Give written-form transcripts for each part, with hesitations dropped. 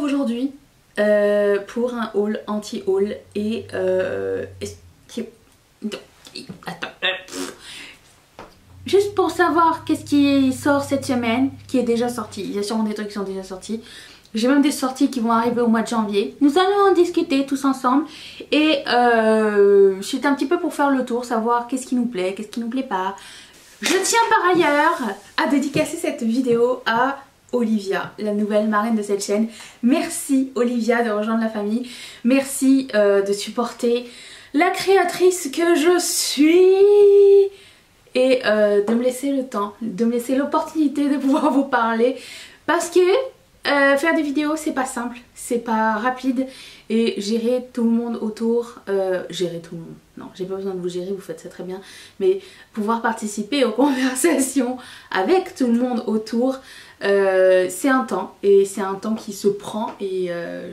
retrouve aujourd'hui pour un haul anti-haul et attends, juste pour savoir qu'est-ce qui sort cette semaine, qui est déjà sorti. Il y a sûrement des trucs qui sont déjà sortis. J'ai même des sorties qui vont arriver au mois de janvier. Nous allons en discuter tous ensemble. Et c'était un petit peu pour faire le tour, savoir qu'est-ce qui nous plaît, qu'est-ce qui nous plaît pas. Je tiens par ailleurs à dédicacer cette vidéo à Olivia, la nouvelle marraine de cette chaîne. Merci Olivia de rejoindre la famille. Merci de supporter la créatrice que je suis. Et de me laisser le temps, de me laisser l'opportunité de pouvoir vous parler. Parce que faire des vidéos c'est pas simple, c'est pas rapide. Et gérer tout le monde autour, gérer tout le monde, non j'ai pas besoin de vous gérer, vous faites ça très bien. Mais pouvoir participer aux conversations avec tout le monde autour, c'est un temps. Et c'est un temps qui se prend et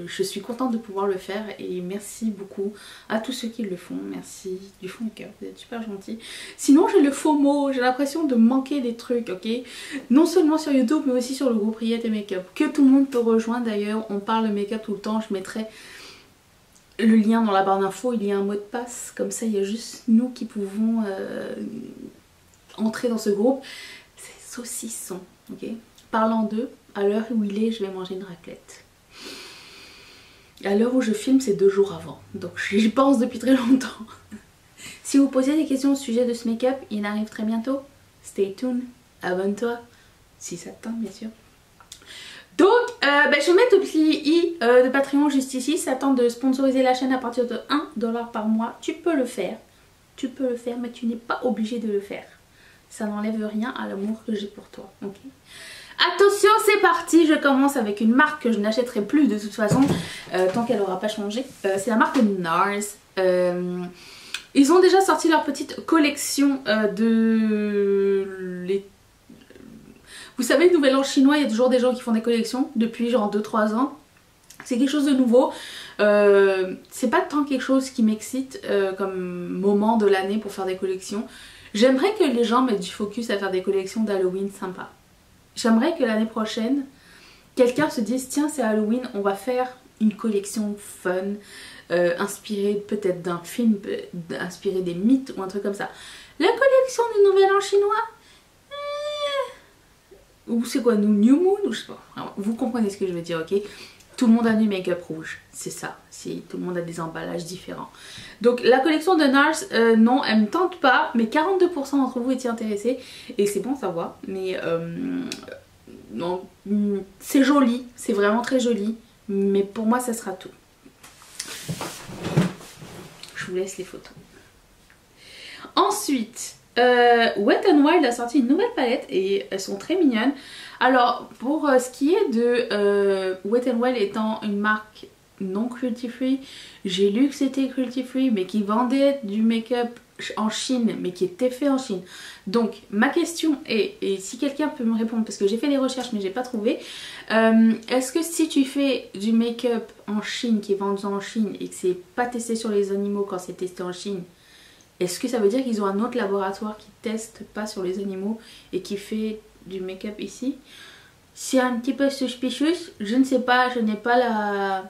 je suis contente de pouvoir le faire. Et merci beaucoup à tous ceux qui le font, merci du fond du cœur, vous êtes super gentils. Sinon j'ai le FOMO, j'ai l'impression de manquer des trucs, ok. Non seulement sur YouTube mais aussi sur le groupe Riette et Make-up, que tout le monde peut rejoindre d'ailleurs. On parle de make-up tout le temps, je mettrai le lien dans la barre d'infos, il y a un mot de passe, comme ça il y a juste nous qui pouvons entrer dans ce groupe. C'est saucisson, ok. Parlant d'eux, à l'heure où il est, je vais manger une raclette. À l'heure où je filme, c'est 2 jours avant, donc j'y pense depuis très longtemps. Si vous posez des questions au sujet de ce make-up, il arrive très bientôt. Stay tuned, abonne-toi, si ça te tente bien sûr. Donc, je vais mettre le petit i de Patreon juste ici. Ça tente de sponsoriser la chaîne à partir de 1$ par mois. Tu peux le faire. Tu peux le faire, mais tu n'es pas obligé de le faire. Ça n'enlève rien à l'amour que j'ai pour toi. Ok. Attention, c'est parti. Je commence avec une marque que je n'achèterai plus de toute façon, tant qu'elle n'aura pas changé. C'est la marque NARS. Ils ont déjà sorti leur petite collection de l'été. Vous savez, le nouvel an chinois, il y a toujours des gens qui font des collections depuis genre 2-3 ans. C'est quelque chose de nouveau. C'est pas tant quelque chose qui m'excite comme moment de l'année pour faire des collections. J'aimerais que les gens mettent du focus à faire des collections d'Halloween sympas. J'aimerais que l'année prochaine, quelqu'un se dise tiens c'est Halloween, on va faire une collection fun, inspirée peut-être d'un film, inspirée des mythes ou un truc comme ça. La collection du nouvel an chinois, ou c'est quoi, New Moon, ou je sais pas. Alors, vous comprenez ce que je veux dire, ok. Tout le monde a du make-up rouge, c'est ça. Tout le monde a des emballages différents. Donc la collection de NARS, non, elle me tente pas, mais 42% d'entre vous étaient intéressés. Et c'est bon à savoir, mais non, c'est joli, c'est vraiment très joli. Mais pour moi, ça sera tout. Je vous laisse les photos. Ensuite, Wet n Wild a sorti une nouvelle palette et elles sont très mignonnes. Alors pour ce qui est de Wet n Wild étant une marque non cruelty free, j'ai lu que c'était cruelty free mais qui vendait du make-up en Chine mais qui était fait en Chine. Donc ma question est, et si quelqu'un peut me répondre parce que j'ai fait des recherches mais j'ai pas trouvé, est-ce que si tu fais du make-up en Chine qui est vendu en Chine et que c'est pas testé sur les animaux quand c'est testé en Chine, est-ce que ça veut dire qu'ils ont un autre laboratoire qui teste pas sur les animaux et qui fait du make-up ici? C'est un petit peu suspicious, je ne sais pas, je n'ai pas la...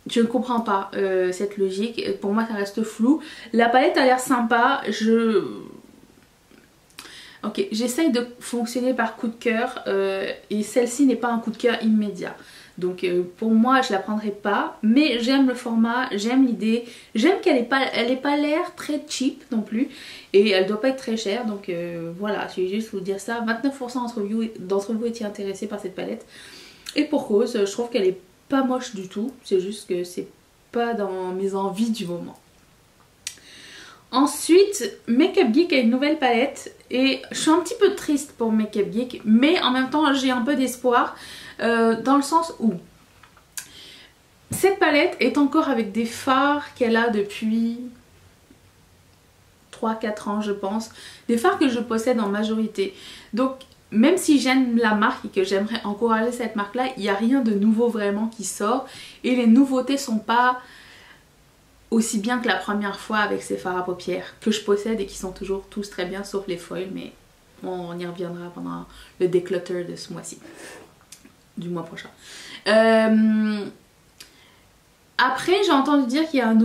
Je ne comprends pas cette logique, pour moi ça reste flou. La palette a l'air sympa, ok, j'essaye de fonctionner par coup de cœur et celle-ci n'est pas un coup de cœur immédiat. Donc pour moi je la prendrai pas, mais j'aime le format, j'aime l'idée, j'aime qu'elle ait pas l'air très cheap non plus et elle doit pas être très chère. Donc voilà, je vais juste vous dire ça. 29% d'entre vous étiez intéressés par cette palette et pour cause, je trouve qu'elle est pas moche du tout, c'est juste que c'est pas dans mes envies du moment. Ensuite, Makeup Geek a une nouvelle palette et je suis un petit peu triste pour Makeup Geek, mais en même temps j'ai un peu d'espoir dans le sens où cette palette est encore avec des fards qu'elle a depuis 3-4 ans je pense, des fards que je possède en majorité. Donc même si j'aime la marque et que j'aimerais encourager cette marque là, il n'y a rien de nouveau vraiment qui sort et les nouveautés sont pas aussi bien que la première fois avec ces fards à paupières que je possède et qui sont toujours tous très bien sauf les foils, mais on y reviendra pendant le declutter de ce mois-ci. du mois prochain. Après j'ai entendu dire qu'il y a un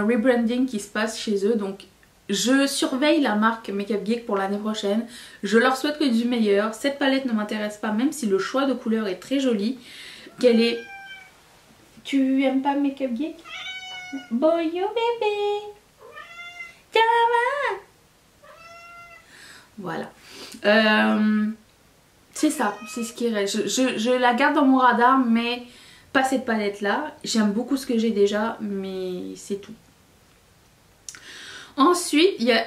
rebranding qui se passe chez eux, donc je surveille la marque Makeup Geek pour l'année prochaine. Je leur souhaite que du meilleur. Cette palette ne m'intéresse pas, même si le choix de couleurs est très joli. Qu'elle est... Tu aimes pas Makeup Geek? Boy you bébé. Voilà. C'est ça, c'est ce qui reste. Je la garde dans mon radar, mais pas cette palette là. J'aime beaucoup ce que j'ai déjà, mais c'est tout. Ensuite, il y a,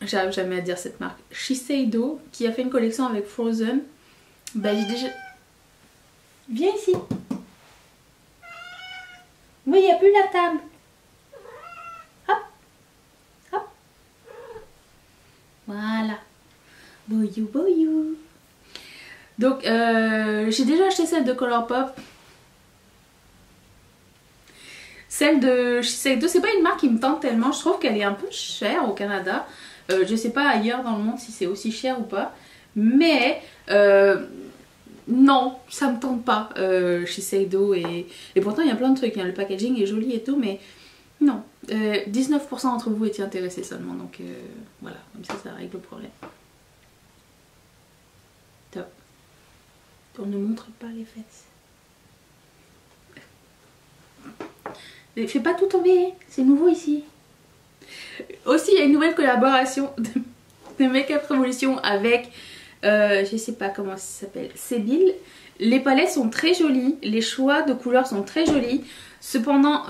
j'arrive jamais à dire cette marque, Shiseido, qui a fait une collection avec Frozen. Bah j'ai déjà... Viens ici. Oui, il n'y a plus la table. Hop. Hop. Voilà. Boyou, boyou. Donc, j'ai déjà acheté celle de Colourpop. Celle de Shiseido, c'est pas une marque qui me tente tellement. Je trouve qu'elle est un peu chère au Canada. Je sais pas ailleurs dans le monde si c'est aussi cher ou pas. Mais non, ça me tente pas Shiseido. Et pourtant il y a plein de trucs. Hein. Le packaging est joli et tout, mais non. 19% d'entre vous étiez intéressés seulement. Donc voilà, comme ça règle le problème. Top. On ne montre pas les fesses. Fais pas tout tomber, c'est nouveau ici. Aussi, il y a une nouvelle collaboration de Makeup Revolution avec, je sais pas comment ça s'appelle, Sébille. Les palettes sont très jolies, les choix de couleurs sont très jolis. Cependant,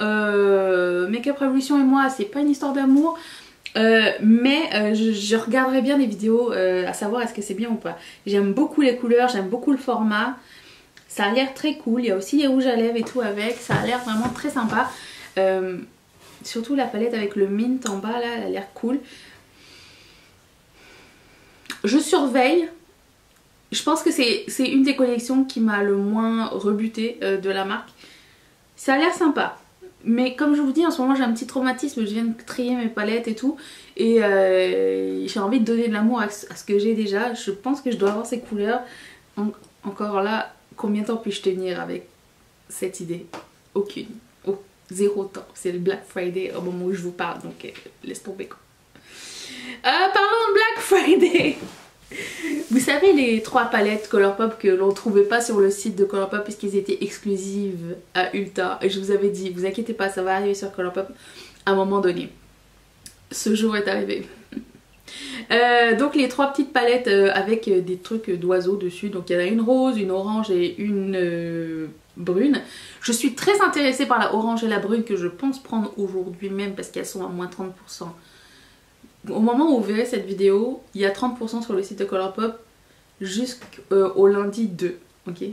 Makeup Revolution et moi, c'est pas une histoire d'amour. Mais je regarderai bien des vidéos à savoir est-ce que c'est bien ou pas. J'aime beaucoup les couleurs, j'aime beaucoup le format. Ça a l'air très cool, il y a aussi les rouges à lèvres et tout avec, ça a l'air vraiment très sympa. Surtout la palette avec le mint en bas là, elle a l'air cool. Je surveille. Je pense que c'est une des collections qui m'a le moins rebuté de la marque. Ça a l'air sympa. Mais comme je vous dis, en ce moment j'ai un petit traumatisme, je viens de trier mes palettes et tout. Et j'ai envie de donner de l'amour à ce que j'ai déjà. Je pense que je dois avoir ces couleurs. Encore là, combien de temps puis-je tenir avec cette idée? Aucune. Oh, 0 temps. C'est le Black Friday au moment où je vous parle, donc laisse tomber quoi. Parlons de Black Friday. Vous savez les 3 palettes Colourpop que l'on trouvait pas sur le site de Colourpop puisqu'ils étaient exclusives à Ulta. Et je vous avais dit, vous inquiétez pas, ça va arriver sur Colourpop à un moment donné. Ce jour est arrivé. Donc les 3 petites palettes avec des trucs d'oiseaux dessus. Donc il y en a une rose, une orange et une brune. Je suis très intéressée par la orange et la brune que je pense prendre aujourd'hui même parce qu'elles sont à moins 30%. Au moment où vous verrez cette vidéo, il y a 30% sur le site de Colourpop jusqu'au lundi 2. Ok,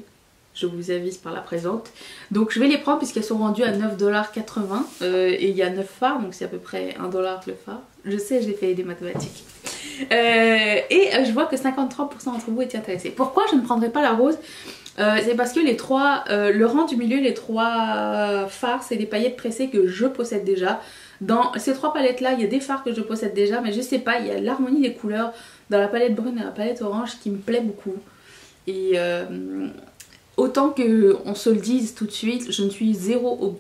je vous avise par la présente. Donc je vais les prendre puisqu'elles sont vendues à 9,80 $. Et il y a 9 fards, donc c'est à peu près 1 $ le phare. Je sais, j'ai fait des mathématiques. Je vois que 53% d'entre vous étaient intéressés. Pourquoi je ne prendrai pas la rose? C'est parce que les 3, le rang du milieu, les 3 fards, c'est des paillettes pressées que je possède déjà. Dans ces 3 palettes là, il y a des fards que je possède déjà, mais je sais pas, il y a l'harmonie des couleurs dans la palette brune et la palette orange qui me plaît beaucoup. Et autant que on se le dise tout de suite, je suis zéro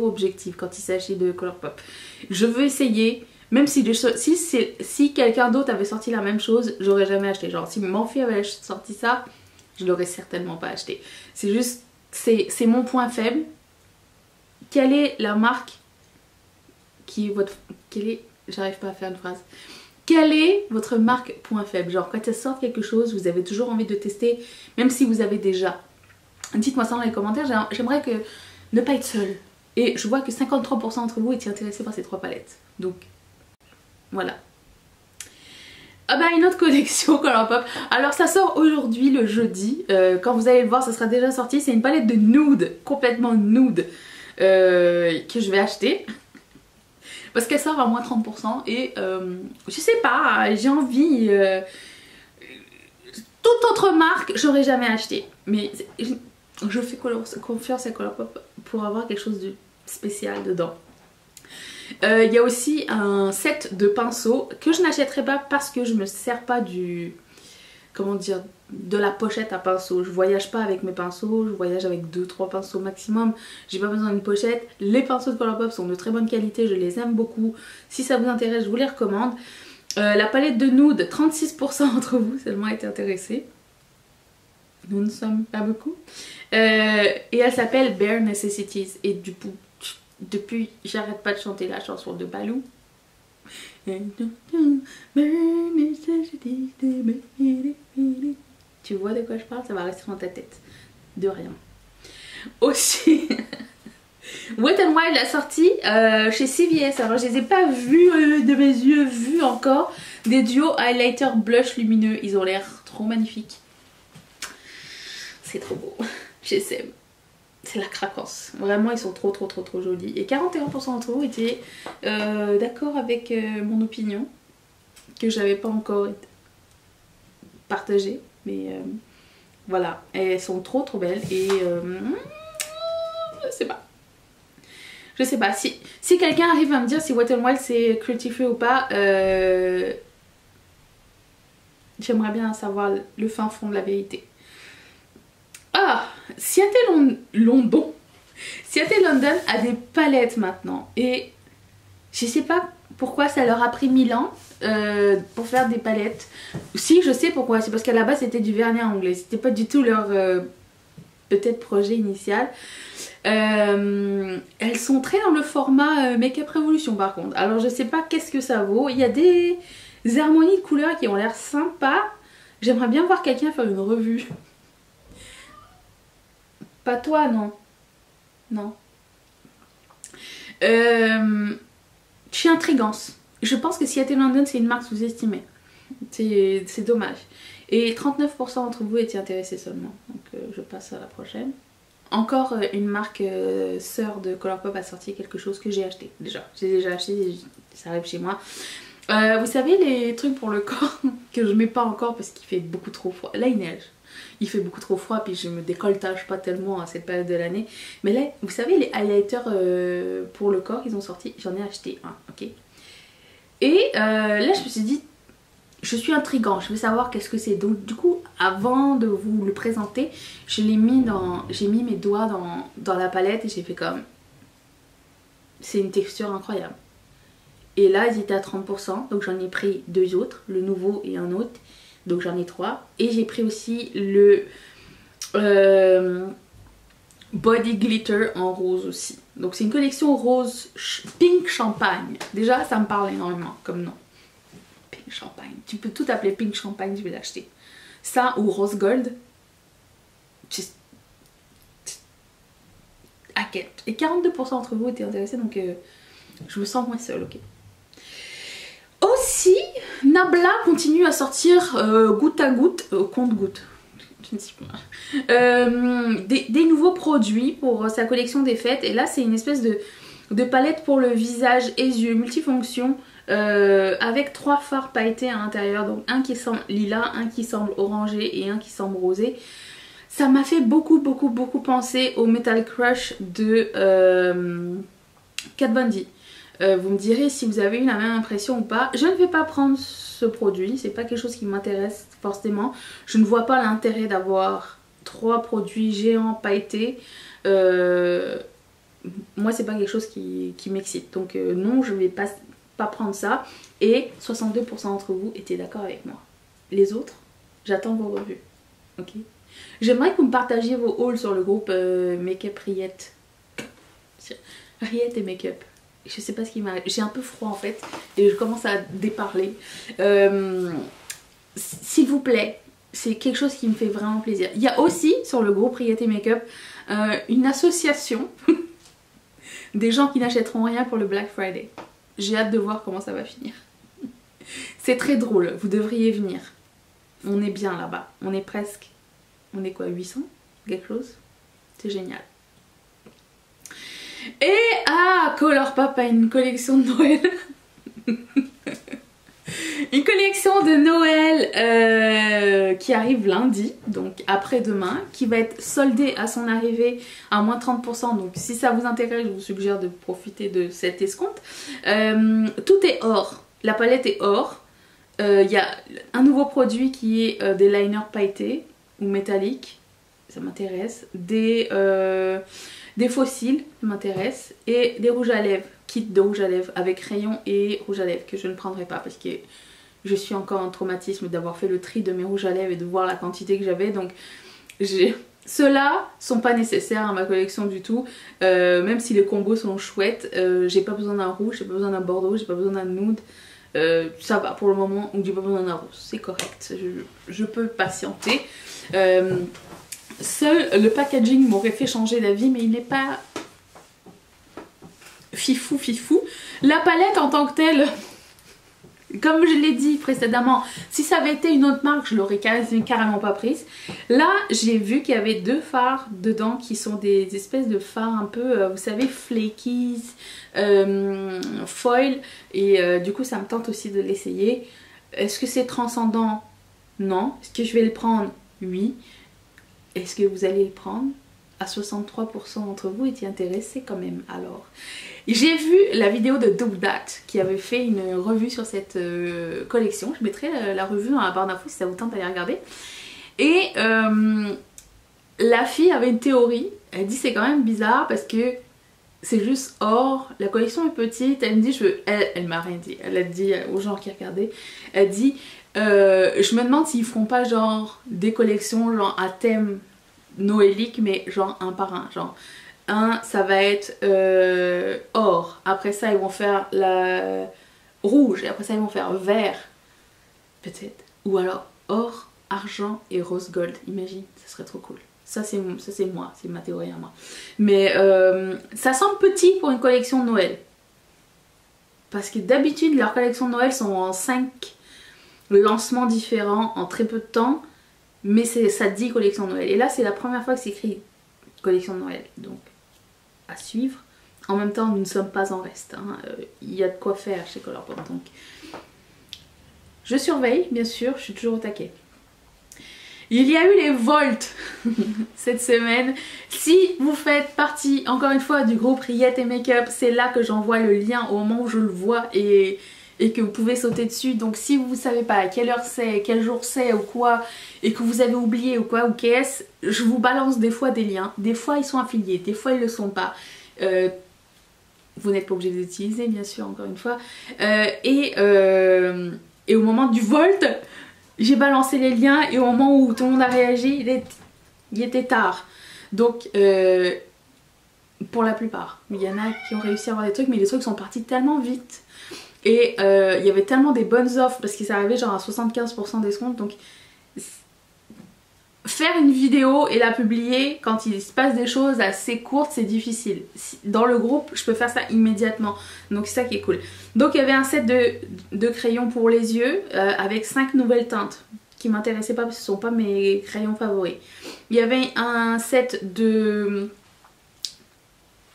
objective quand il s'agit de Colourpop. Je veux essayer, même si quelqu'un d'autre avait sorti la même chose, j'aurais jamais acheté. Genre si Morphe avait sorti ça, je l'aurais certainement pas acheté. C'est juste, c'est mon point faible. Quelle est la marque qui est votre... J'arrive pas à faire une phrase. Quelle est votre marque point faible? Genre quand elle sort quelque chose, vous avez toujours envie de tester, même si vous avez déjà. Dites-moi ça dans les commentaires, j'aimerais que ne pas être seule. Et je vois que 53% d'entre vous étaient intéressés par ces 3 palettes. Donc, voilà. Ah bah une autre collection Colourpop. Alors ça sort aujourd'hui le jeudi. Quand vous allez le voir, ça sera déjà sorti. C'est une palette de nude, complètement nude, que je vais acheter. Parce qu'elle sort à moins 30% et je sais pas, j'ai envie... toute autre marque, j'aurais jamais acheté. Mais je fais confiance à Colourpop pour avoir quelque chose de spécial dedans. Il y a aussi un set de pinceaux que je n'achèterai pas parce que je me sers pas du comment dire, de la pochette à pinceau. Je voyage pas avec mes pinceaux, je voyage avec 2-3 pinceaux maximum. J'ai pas besoin d'une pochette. Les pinceaux de Colourpop sont de très bonne qualité, je les aime beaucoup. Si ça vous intéresse, je vous les recommande. La palette de nude, 36% d'entre vous seulement été intéressés. Nous ne sommes pas beaucoup. Et elle s'appelle Bare Necessities. Et du coup, depuis, j'arrête pas de chanter la chanson de Balou. Tu vois de quoi je parle? Ça va rester dans ta tête. De rien. Aussi, Wet n Wild a sorti chez CVS. Alors je les ai pas vus de mes yeux, vus encore. Des duos highlighter blush lumineux. Ils ont l'air trop magnifiques. C'est trop beau. J'essaie. C'est la craquance. Vraiment, ils sont trop jolis. Et 41% d'entre vous étaient d'accord avec mon opinion, que j'avais pas encore partagée. Mais voilà, elles sont trop belles. Et je sais pas. Si quelqu'un arrive à me dire si Wet n Wild c'est cruelty free ou pas, j'aimerais bien savoir le fin fond de la vérité. Ah, Seattle London a des palettes maintenant et je sais pas pourquoi ça leur a pris 1000 ans pour faire des palettes. Si, je sais pourquoi, c'est parce qu'à la base c'était du vernis anglais, c'était pas du tout leur peut-être projet initial. Elles sont très dans le format Make-up Revolution par contre, alors je sais pas qu'est-ce que ça vaut. Il y a des harmonies de couleurs qui ont l'air sympas. J'aimerais bien voir quelqu'un faire une revue. Pas toi, non. Non. Je suis intrigance. Je pense que Seattle London c'est une marque sous-estimée. C'est dommage. Et 39% d'entre vous étaient intéressés seulement. Donc je passe à la prochaine. Encore une marque sœur de Colourpop a sorti quelque chose que j'ai acheté déjà. J'ai déjà acheté, ça arrive chez moi. Vous savez les trucs pour le corps que je mets pas encore parce qu'il fait beaucoup trop froid. Là il neige. Il fait beaucoup trop froid puis je me décolletage pas tellement à cette période de l'année. Mais là, vous savez les highlighters pour le corps qu'ils ont sorti, j'en ai acheté un, ok. Et là je me suis dit, je suis intriguant, je veux savoir qu'est-ce que c'est. Donc du coup, avant de vous le présenter, j'ai mis mes doigts dans la palette et j'ai fait comme... C'est une texture incroyable. Et là, ils étaient à 30%, donc j'en ai pris 2 autres, le nouveau et un autre. Donc j'en ai 3. Et j'ai pris aussi le Body Glitter en rose aussi. Donc c'est une collection rose pink champagne. Déjà ça me parle énormément comme nom. Pink champagne. Tu peux tout appeler pink champagne, je vais l'acheter. Ça ou rose gold. Et 42% d'entre vous étaient intéressés, donc je me sens moins seule, ok. Aussi, Nabla continue à sortir goutte à goutte, compte-goutte, je ne sais pas, des nouveaux produits pour sa collection des fêtes. Et là, c'est une espèce de palette pour le visage et yeux multifonction avec 3 fards pailletés à l'intérieur. Donc un qui semble lilas, un qui semble orangé et un qui semble rosé. Ça m'a fait beaucoup penser au Metal Crush de Kat Von D. Vous me direz si vous avez eu la même impression ou pas. Je ne vais pas prendre ce produit, c'est pas quelque chose qui m'intéresse forcément. Je ne vois pas l'intérêt d'avoir 3 produits géants pailletés. Moi c'est pas quelque chose qui m'excite. Donc non, je ne vais pas prendre ça. Et 62% d'entre vous étaient d'accord avec moi. Les autres, j'attends vos revues. Ok. J'aimerais que vous me partagiez vos hauls sur le groupe Make-up Riette. Riette et Make-up. Je sais pas ce qui m'arrive. J'ai un peu froid en fait et je commence à déparler. S'il vous plaît, c'est quelque chose qui me fait vraiment plaisir. Il y a aussi sur le groupe Riette et Make-up une association des gens qui n'achèteront rien pour le Black Friday. J'ai hâte de voir comment ça va finir. C'est très drôle, vous devriez venir. On est bien là-bas. On est presque... On est quoi, 800? Quelque chose? C'est génial. Et Colourpop a une collection de Noël. Une collection de Noël qui arrive lundi, donc après-demain, qui va être soldée à son arrivée à moins 30%. Donc si ça vous intéresse, je vous suggère de profiter de cet escompte. Tout est or. La palette est or. Il y a un nouveau produit qui est des liners pailletés ou métalliques, ça m'intéresse, des fossiles, ça m'intéresse, et des rouges à lèvres, kit de rouge à lèvres avec crayon et rouge à lèvres que je ne prendrai pas parce que je suis encore en traumatisme d'avoir fait le tri de mes rouges à lèvres et de voir la quantité que j'avais, donc ceux-là sont pas nécessaires à ma collection du tout, même si les combos sont chouettes. J'ai pas besoin d'un rouge, j'ai pas besoin d'un bordeaux, j'ai pas besoin d'un nude. Ça va pour le moment, ou j'ai pas besoin d'un rose, c'est correct, je peux patienter. Seul le packaging m'aurait fait changer d'avis, mais il n'est pas fifou fifou. La palette en tant que telle, comme je l'ai dit précédemment, si ça avait été une autre marque, je l'aurais carrément pas prise. Là, j'ai vu qu'il y avait deux fards dedans qui sont des espèces de fards un peu, vous savez, flakies, foil. Et du coup, ça me tente aussi de l'essayer. Est-ce que c'est transcendant? Non. Est-ce que je vais le prendre? Oui. Est-ce que vous allez le prendre? À 63% d'entre vous étiez intéressés quand même. Alors, j'ai vu la vidéo de Do That qui avait fait une revue sur cette collection. Je mettrai la revue dans la barre d'infos si ça vous tente d'aller regarder. Et la fille avait une théorie. Elle dit c'est quand même bizarre parce que c'est juste or. La collection est petite. Elle me dit, elle m'a rien dit. Elle a dit aux gens qui regardaient. Elle dit, je me demande s'ils feront pas genre des collections genre à thème noélique, mais genre un par un, genre un ça va être or, après ça ils vont faire la rouge, et après ça ils vont faire vert peut-être, ou alors or, argent et rose gold. Imagine, ça serait trop cool. Ça c'est moi, c'est ma théorie à moi, mais ça semble petit pour une collection de Noël, parce que d'habitude leurs collections de Noël sont en 5 lancements différents en très peu de temps. Mais ça dit collection de Noël. Et là, c'est la première fois que c'est écrit collection de Noël. Donc, à suivre. En même temps, nous ne sommes pas en reste. Hein. Il y a de quoi faire chez Colourpop. Donc, je surveille, bien sûr. Je suis toujours au taquet. Il y a eu les Volt cette semaine. Si vous faites partie, encore une fois, du groupe Riette et Make-up, c'est là que j'envoie le lien au moment où je le vois et que vous pouvez sauter dessus. Donc si vous ne savez pas à quelle heure c'est, quel jour c'est ou quoi, et que vous avez oublié ou quoi, ou qu'est-ce, je vous balance des fois des liens. Des fois ils sont affiliés, des fois ils le sont pas. Vous n'êtes pas obligé de les utiliser, bien sûr, encore une fois. Et au moment du Volt, j'ai balancé les liens, et au moment où tout le monde a réagi, il était tard. Donc pour la plupart, il y en a qui ont réussi à avoir des trucs, mais les trucs sont partis tellement vite. Et il y avait tellement des bonnes offres parce qu'ils arrivaient genre à 75% d'escompte. Donc faire une vidéo et la publier quand il se passe des choses assez courtes, c'est difficile. Dans le groupe, je peux faire ça immédiatement. Donc c'est ça qui est cool. Donc il y avait un set de crayons pour les yeux avec 5 nouvelles teintes qui m'intéressaient pas parce que ce ne sont pas mes crayons favoris. Il y avait un set de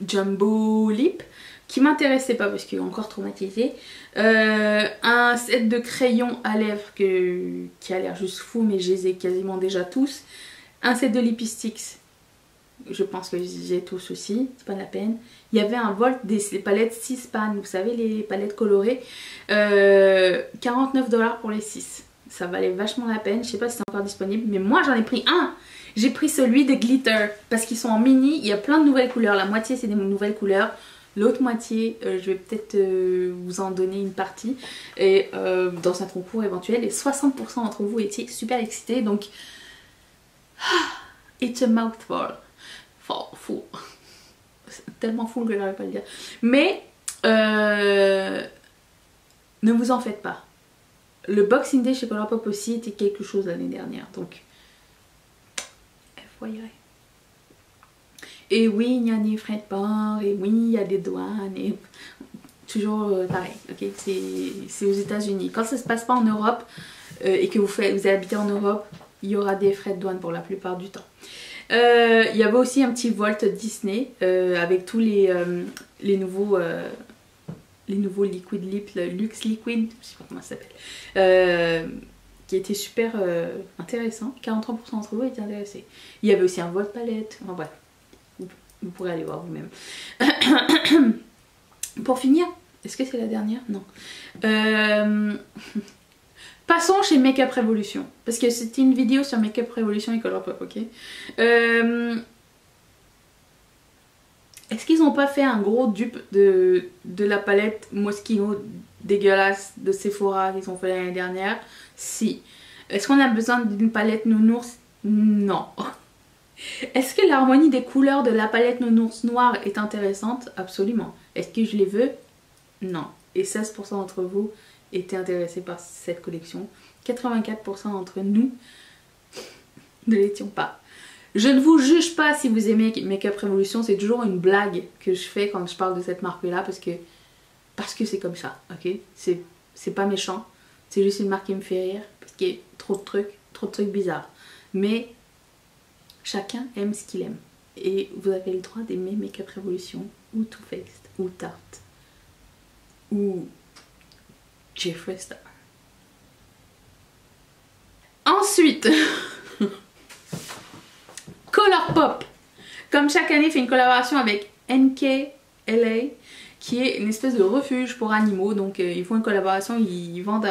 Jumbo Lip qui m'intéressait pas parce qu'il est encore traumatisé. Un set de crayons à lèvres qui a l'air juste fou, mais je les ai quasiment déjà tous. Un set de lipsticks, je pense que j'ai tous aussi, c'est pas la peine. Il y avait un Volt des palettes 6 pan, vous savez, les palettes colorées, 49 $ pour les 6. Ça valait vachement la peine, je sais pas si c'est encore disponible, mais moi j'en ai pris un. J'ai pris celui de glitter parce qu'ils sont en mini, il y a plein de nouvelles couleurs, la moitié c'est des nouvelles couleurs. L'autre moitié, je vais peut-être vous en donner une partie et dans un concours éventuel. Et 60% d'entre vous étiez super excités. Donc, it's a mouthful. Full. C'est tellement full que j'arrive pas à le dire. Mais, ne vous en faites pas. Le Boxing Day chez Colourpop aussi était quelque chose l'année dernière. Donc, FYI. Et oui, il y a des frais de port, et oui, il y a des douanes, et toujours pareil, ok, c'est aux États-Unis. Quand ça se passe pas en Europe et que vous habitez en Europe, il y aura des frais de douane pour la plupart du temps. Il y avait aussi un petit Volt Disney avec tous les nouveaux Liquid Lip, le Luxe Liquid, je sais pas comment ça s'appelle. Qui était super intéressant. 43% d'entre vous étaient intéressés. Il y avait aussi un Volt Palette, enfin bref. Vous pourrez aller voir vous-même. Pour finir, est-ce que c'est la dernière? Non. Passons chez Makeup Revolution. Parce que c'était une vidéo sur Makeup Revolution et Colourpop, ok. Est-ce qu'ils n'ont pas fait un gros dupe de la palette Moschino dégueulasse de Sephora qu'ils ont fait l'année dernière? Si. Est-ce qu'on a besoin d'une palette nounours? Non. Est-ce que l'harmonie des couleurs de la palette nounours noire est intéressante? Absolument. Est-ce que je les veux? Non. Et 16% d'entre vous étaient intéressés par cette collection. 84% d'entre nous ne l'étions pas. Je ne vous juge pas si vous aimez Makeup Revolution, c'est toujours une blague que je fais quand je parle de cette marque là parce que c'est comme ça, ok? C'est pas méchant, c'est juste une marque qui me fait rire parce qu'il y a trop de trucs bizarres. Mais chacun aime ce qu'il aime et vous avez le droit d'aimer Makeup Revolution ou Too Faced ou Tarte ou Jeffree Star. Ensuite Colourpop, comme chaque année, fait une collaboration avec NK/LA, qui est une espèce de refuge pour animaux. Donc ils font une collaboration, ils vendent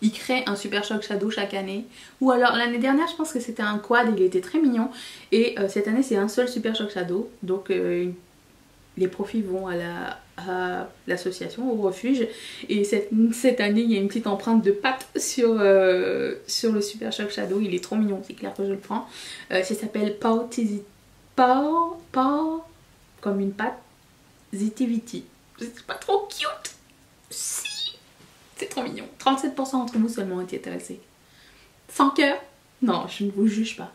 ils créent un Super Shock Shadow chaque année. Ou alors l'année dernière, je pense que c'était un quad, il était très mignon. Et cette année, c'est un seul Super Shock Shadow. Donc les profits vont à l'association, au refuge. Et cette année, il y a une petite empreinte de pâte sur le Super Shock Shadow. Il est trop mignon, c'est clair que je le prends. Ça s'appelle Pow comme une pâte, Zitiviti. C'est pas trop cute? Si, c'est trop mignon. 37% d'entre vous seulement ont été intéressés. Sans cœur? Non, je ne vous juge pas.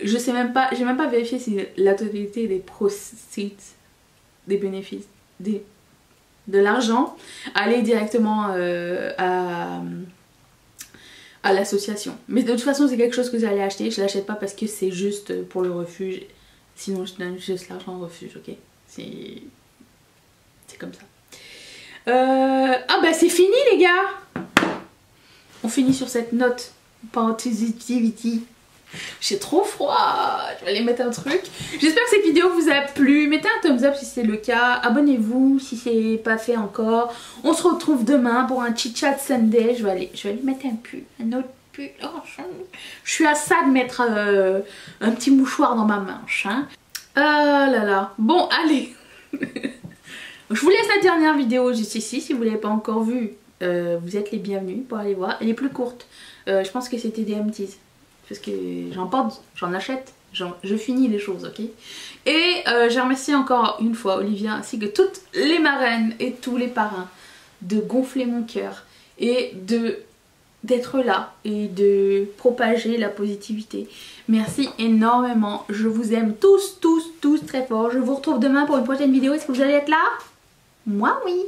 Je sais même pas, j'ai même pas vérifié si la totalité des proceeds, des bénéfices, de l'argent allait directement à l'association. Mais de toute façon, c'est quelque chose que j'allais acheter. Je l'achète pas parce que c'est juste pour le refuge. Sinon, je donne juste l'argent au refuge, ok? C'est comme ça. Ah bah c'est fini les gars. On finit sur cette note positivity. J'ai trop froid. Je vais aller mettre un truc. J'espère que cette vidéo vous a plu. Mettez un thumbs up si c'est le cas. Abonnez-vous si c'est pas fait encore. On se retrouve demain pour un chit chat Sunday. Je vais aller mettre un pull, un autre pull. Oh, je suis à ça de mettre un petit mouchoir dans ma manche. Hein. Ah là là. Bon, allez. Je vous laisse la dernière vidéo juste ici. Si vous ne l'avez pas encore vue, vous êtes les bienvenus pour aller voir. Elle est plus courte. Je pense que c'était des empties. Parce que j'en porte, j'en achète, je finis les choses, ok? Et je remercie encore une fois Olivia ainsi que toutes les marraines et tous les parrains de gonfler mon cœur et d'être là et de propager la positivité. Merci énormément, je vous aime tous très fort. Je vous retrouve demain pour une prochaine vidéo. Est-ce que vous allez être là? Moi oui.